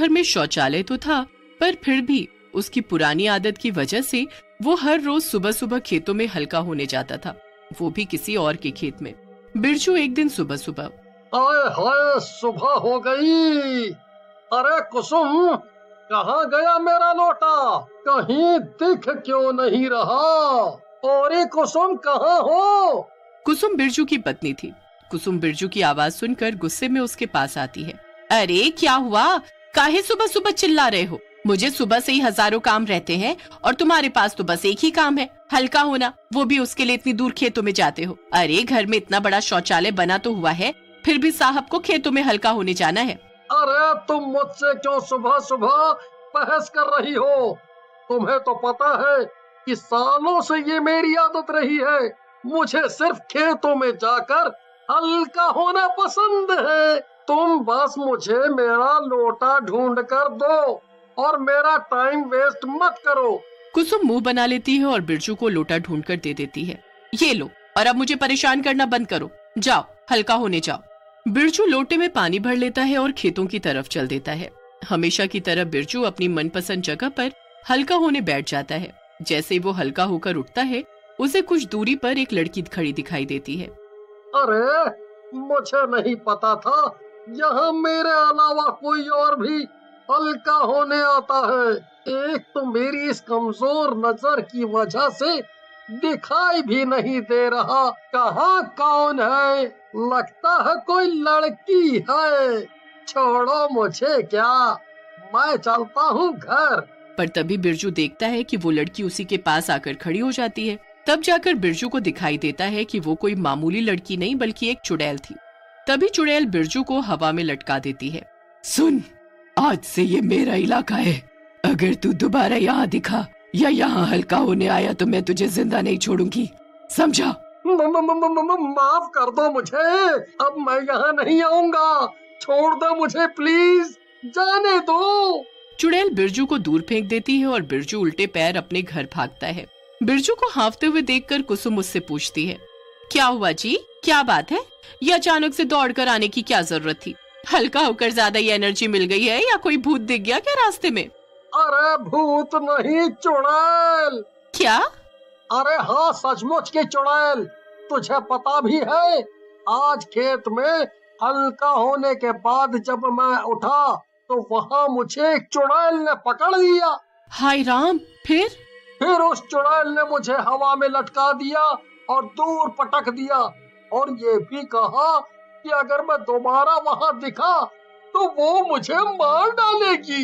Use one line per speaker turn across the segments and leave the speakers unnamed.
भर में शौचालय तो था, पर फिर भी उसकी पुरानी आदत की वजह से वो हर रोज सुबह सुबह खेतों में हल्का होने जाता था, वो भी किसी और के खेत में। बिरजू एक दिन सुबह सुबह,
आए हाय सुबह हो गई। अरे कुसुम, कहाँ गया मेरा लोटा? कहीं दिख क्यों नहीं रहा? और ये कुसुम कहाँ हो?
कुसुम बिरजू की पत्नी थी। कुसुम बिरजू की आवाज सुनकर गुस्से में उसके पास आती है। अरे क्या हुआ, काहे सुबह सुबह चिल्ला रहे हो? मुझे सुबह से ही हजारों काम रहते हैं और तुम्हारे पास तो बस एक ही काम है, हल्का होना, वो भी उसके लिए इतनी दूर खेतों में जाते हो। अरे घर में इतना बड़ा शौचालय बना तो हुआ है, फिर भी साहब को खेतों में हल्का होने जाना है।
अरे तुम मुझसे क्यों सुबह सुबह बहस कर रही हो? तुम्हें तो पता है कि सालों से ये मेरी आदत रही है। मुझे सिर्फ खेतों में जाकर हल्का होना पसंद है। तुम बस मुझे मेरा लोटा ढूंढ कर दो और मेरा टाइम वेस्ट मत करो।
कुसुम मुंह बना लेती है और बिरजू को लोटा ढूंढ कर दे देती है। ये लो, और अब मुझे परेशान करना बंद करो, जाओ हल्का होने जाओ। बिरजू लोटे में पानी भर लेता है और खेतों की तरफ चल देता है। हमेशा की तरह बिरजू अपनी मनपसंद जगह पर हल्का होने बैठ जाता है। जैसे वो हल्का होकर उठता है, उसे कुछ दूरी पर एक लड़की खड़ी दिखाई देती है।
अरे मुझे नहीं पता था यहाँ मेरे अलावा कोई और भी हल्का होने आता है। एक तो मेरी इस कमजोर नजर की वजह से दिखाई भी नहीं दे रहा। कहाँ कौन है? लगता है कोई लड़की है। छोड़ो मुझे, क्या मैं चलता हूँ घर।
पर तभी बिरजू देखता है कि वो लड़की उसी के पास आकर खड़ी हो जाती है। तब जाकर बिरजू को दिखाई देता है कि वो कोई मामूली लड़की नहीं बल्कि एक चुड़ैल थी। तभी चुड़ैल बिरजू को हवा में लटका देती है। सुन, आज से ये मेरा इलाका है। अगर तू दोबारा यहाँ दिखा या यहाँ हल्का होने आया तो मैं तुझे जिंदा नहीं छोड़ूंगी, समझा?
माफ कर दो मुझे, अब मैं यहाँ नहीं आऊंगा। छोड़ दो मुझे प्लीज, जाने दो।
चुड़ैल बिरजू को दूर फेंक देती है और बिरजू उल्टे पैर अपने घर भागता है। बिरजू को हांफते हुए देखकर कुसुम उससे पूछती है, क्या हुआ जी, क्या बात है? ये अचानक से दौड़कर आने की क्या जरूरत थी? हल्का होकर ज्यादा ही एनर्जी मिल गई है या कोई भूत दिख गया क्या रास्ते में?
अरे भूत नहीं, चुड़ैल।
क्या?
अरे हाँ, सचमुच की चुड़ैल। तुझे पता भी है, आज खेत में हल्का होने के बाद जब मैं उठा तो वहाँ मुझे एक चुड़ैल ने पकड़ लिया।
हाय राम, फिर
उस चुड़ैल ने मुझे हवा में लटका दिया और दूर पटक दिया, और ये भी कहा कि अगर मैं दोबारा वहाँ दिखा तो वो मुझे मार डालेगी।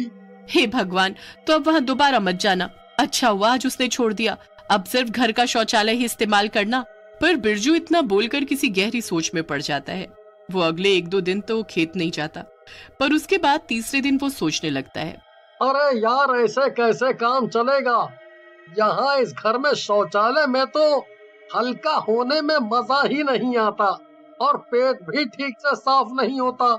हे भगवान, तो अब वहाँ दोबारा मत जाना। अच्छा हुआ आज उसने छोड़ दिया, अब सिर्फ घर का शौचालय ही इस्तेमाल करना। पर बिरजू इतना बोलकर किसी गहरी सोच में पड़ जाता है। वो अगले 1-2 दिन तो खेत नहीं जाता, पर उसके बाद तीसरे दिन वो सोचने लगता है,
अरे यार, ऐसे कैसे काम चलेगा? यहाँ इस घर में शौचालय में तो हल्का होने में मजा ही नहीं आता और पेट भी ठीक से साफ नहीं होता।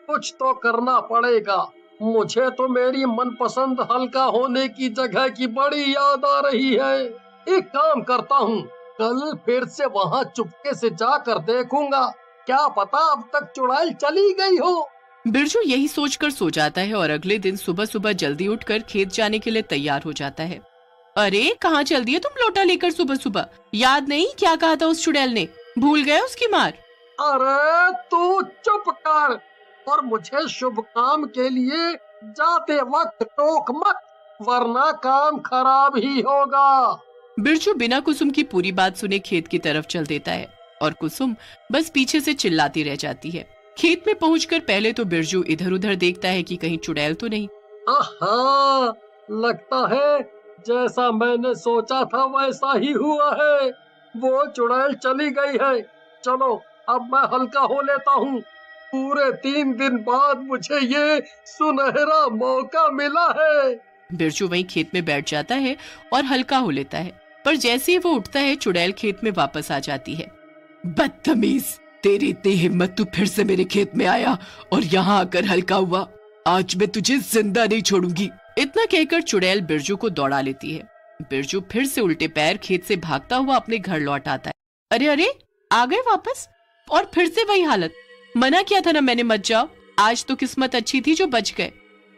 कुछ तो करना पड़ेगा। मुझे तो मेरी मनपसंद हल्का होने की जगह की बड़ी याद आ रही है। एक काम करता हूँ, कल फिर से वहाँ चुपके से जाकर देखूंगा, क्या पता अब तक चुड़ैल चली गई हो।
बिरजू यही सोचकर सो जाता है और अगले दिन सुबह सुबह जल्दी उठकर खेत जाने के लिए तैयार हो जाता है। अरे कहाँ चल दिए तुम लोटा लेकर सुबह सुबह? याद नहीं क्या कहा था उस चुड़ैल ने? भूल गए उसकी मार?
अरे तू चुप कर और मुझे शुभ काम के लिए जाते वक्त टोक मत, वरना काम खराब ही होगा।
बिरजू बिना कुसुम की पूरी बात सुने खेत की तरफ चल देता है और कुसुम बस पीछे से चिल्लाती रह जाती है। खेत में पहुंचकर पहले तो बिरजू इधर उधर देखता है कि कहीं चुड़ैल तो नहीं।
आहा, लगता है जैसा मैंने सोचा था वैसा ही हुआ है। वो चुड़ैल चली गई है। चलो अब मैं हल्का हो लेता हूँ। पूरे 3 दिन बाद मुझे ये सुनहरा मौका मिला है।
बिरजू वहीं खेत में बैठ जाता है और हल्का हो लेता है, पर जैसे ही वो उठता है चुड़ैल खेत में वापस आ जाती है। बदतमीज, तेरी इतनी हिम्मत, तू फिर से मेरे खेत में आया और यहाँ आकर हल्का हुआ। आज मैं तुझे जिंदा नहीं छोड़ूंगी। इतना कहकर चुड़ैल बिरजू को दौड़ा लेती है। बिरजू फिर से उल्टे पैर खेत से भागता हुआ अपने घर लौट आता है। अरे अरे, आ गए वापस और फिर से वही हालत। मना किया था ना मैंने, मत जाओ। आज तो किस्मत अच्छी थी जो बच गए।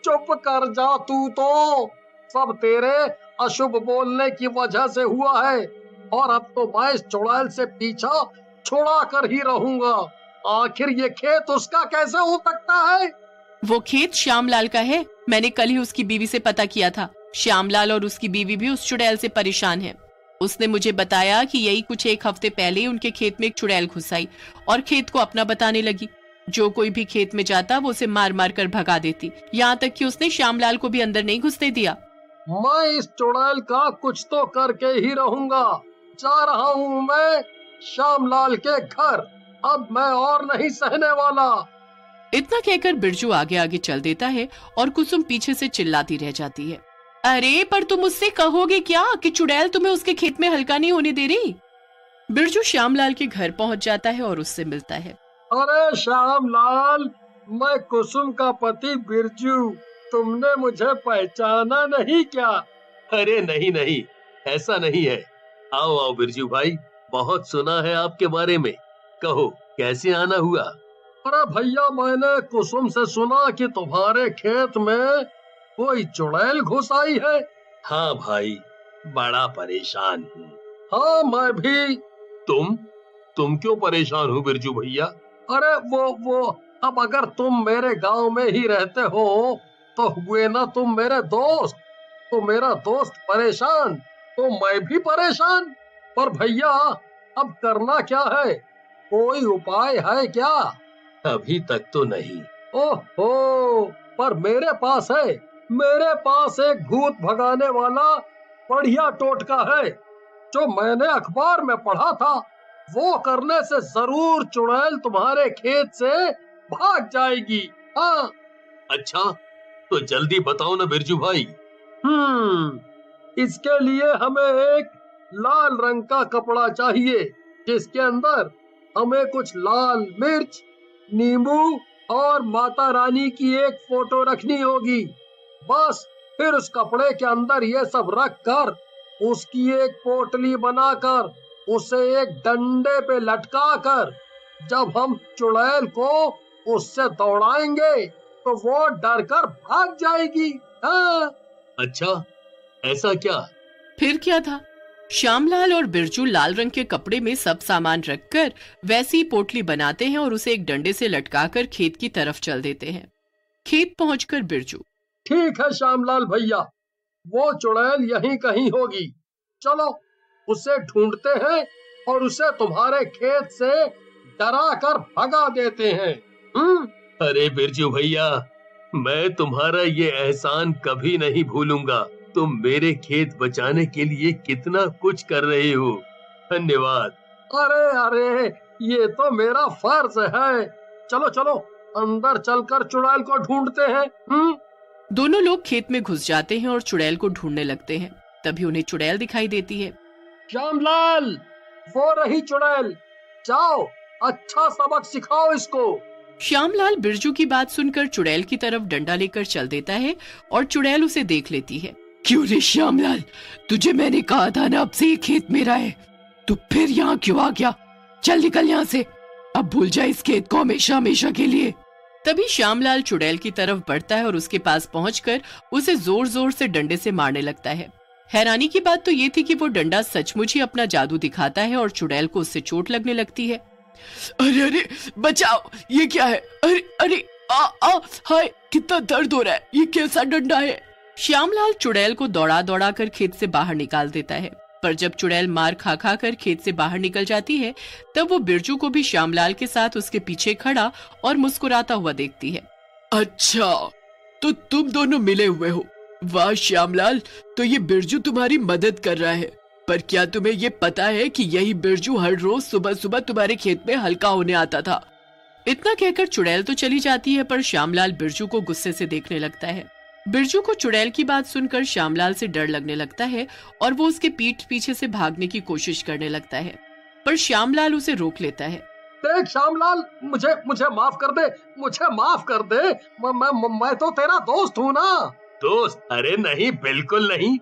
चुप कर जा, तू तो सब तेरे अशुभ बोलने की वजह से हुआ है, और अब तो मैं इस चुड़ैल से पीछा छुड़ा कर ही रहूंगा। आखिर ये खेत उसका कैसे हो सकता है?
वो खेत श्यामलाल का है। मैंने कल ही उसकी बीवी से पता किया था। श्यामलाल और उसकी बीवी भी उस चुड़ैल से परेशान है। उसने मुझे बताया कि यही कुछ एक हफ्ते पहले ही उनके खेत में एक चुड़ैल घुस आई और खेत को अपना बताने लगी। जो कोई भी खेत में जाता वो उसे मार मार कर भगा देती, यहाँ तक कि उसने श्यामलाल को भी अंदर नहीं घुसने दिया।
मैं इस चुड़ैल का कुछ तो करके ही रहूंगा। जा रहा हूँ मैं श्यामलाल के घर। अब मैं और नहीं सहने वाला।
इतना कहकर बिरजू आगे आगे चल देता है और कुसुम पीछे से चिल्लाती रह जाती है, अरे पर तुम उससे कहोगे क्या कि चुड़ैल तुम्हें उसके खेत में हल्का नहीं होने दे रही। बिरजू श्यामलाल के घर पहुंच जाता है और उससे मिलता है।
अरे श्यामलाल, मैं कुसुम का पति बिरजू। तुमने मुझे पहचाना नहीं क्या?
अरे नहीं नहीं, ऐसा नहीं है। आओ आओ बिरजू भाई, बहुत सुना है आपके बारे में। कहो कैसे आना हुआ?
अरे भैया, मैंने कुसुम से सुना कि तुम्हारे खेत में कोई चुड़ैल घुस आई है।
हाँ भाई, बड़ा परेशान हूँ।
हाँ मैं भी।
तुम क्यों परेशान हो बिरजू भैया?
अरे वो अब अगर तुम मेरे गांव में ही रहते हो तो हुए ना तुम मेरे दोस्त। तो मेरा दोस्त परेशान तो मैं भी परेशान। पर भैया अब करना क्या है? कोई उपाय है क्या?
अभी तक तो नहीं।
ओहो, पर मेरे पास है। मेरे पास एक भूत भगाने वाला बढ़िया टोटका है जो मैंने अखबार में पढ़ा था। वो करने से जरूर चुड़ैल तुम्हारे खेत से भाग जाएगी। हाँ।
अच्छा, तो जल्दी बताओ ना बिरजू भाई।
इसके लिए हमें एक लाल रंग का कपड़ा चाहिए जिसके अंदर हमें कुछ लाल मिर्च, नींबू और माता रानी की एक फोटो रखनी होगी। बस फिर उस कपड़े के अंदर ये सब रख कर उसकी एक पोटली बनाकर उसे एक डंडे पे लटका कर जब हम चुड़ैल को उससे दौड़ाएंगे तो वो डर कर भाग जाएगी। हाँ।
अच्छा, ऐसा क्या?
फिर क्या था? श्यामलाल और बिरजू लाल रंग के कपड़े में सब सामान रखकर वैसी पोटली बनाते हैं और उसे एक डंडे से लटकाकर खेत की तरफ चल देते हैं। खेत पहुंचकर बिरजू,
ठीक है श्यामलाल भैया, वो चुड़ैल यहीं कहीं होगी। चलो उसे ढूंढते हैं और उसे तुम्हारे खेत से डरा कर भगा देते हैं।
अरे बिरजू भैया, मैं तुम्हारा ये एहसान कभी नहीं भूलूंगा। तुम मेरे खेत बचाने के लिए कितना कुछ कर रहे हो। धन्यवाद।
अरे अरे, ये तो मेरा फर्ज है। चलो चलो अंदर चलकर चुड़ैल को ढूंढते हैं।
दोनों लोग खेत में घुस जाते हैं और चुड़ैल को ढूंढने लगते हैं। तभी उन्हें चुड़ैल दिखाई देती है।
श्यामलाल, वो रही चुड़ैल। जाओ अच्छा सबक सिखाओ इसको।
श्यामलाल बिरजू की बात सुनकर चुड़ैल की तरफ डंडा लेकर चल देता है और चुड़ैल उसे देख लेती है। क्यों रे श्यामलाल, तुझे मैंने कहा था ना अब से ये खेत मेरा है, तू फिर यहाँ क्यों आ गया? चल निकल यहाँ से, अब भूल जा इस खेत को हमेशा हमेशा के लिए। तभी श्यामलाल चुड़ैल की तरफ बढ़ता है और उसके पास पहुंचकर उसे जोर जोर से डंडे से मारने लगता है। हैरानी की बात तो ये थी कि वो डंडा सचमुच ही अपना जादू दिखाता है और चुड़ैल को उससे चोट लगने लगती है। अरे अरे बचाओ, ये क्या है? अरे अरे हाय, कितना दर्द हो रहा है, ये कैसा डंडा है? श्यामलाल चुड़ैल को दौड़ा दौड़ा कर खेत से बाहर निकाल देता है, पर जब चुड़ैल मार खा खा कर खेत से बाहर निकल जाती है तब वो बिरजू को भी श्यामलाल के साथ उसके पीछे खड़ा और मुस्कुराता हुआ देखती है। अच्छा, तो तुम दोनों मिले हुए हो। वाह श्यामलाल, तो ये बिरजू तुम्हारी मदद कर रहा है। पर क्या तुम्हें ये पता है कि यही बिरजू हर रोज सुबह सुबह तुम्हारे खेत में हल्का होने आता था? इतना कहकर चुड़ैल तो चली जाती है, पर श्यामलाल बिरजू को गुस्से से देखने लगता है। बिरजू को चुड़ैल की बात सुनकर श्यामलाल से डर लगने लगता है और वो उसके पीठ पीछे से भागने की कोशिश करने लगता है, पर श्यामलाल उसे रोक लेता है।
देख श्यामलाल, मुझे माफ कर दे, मुझे माफ कर दे। मैं तो तेरा दोस्त हूँ ना।
दोस्त? अरे नहीं, बिल्कुल नहीं।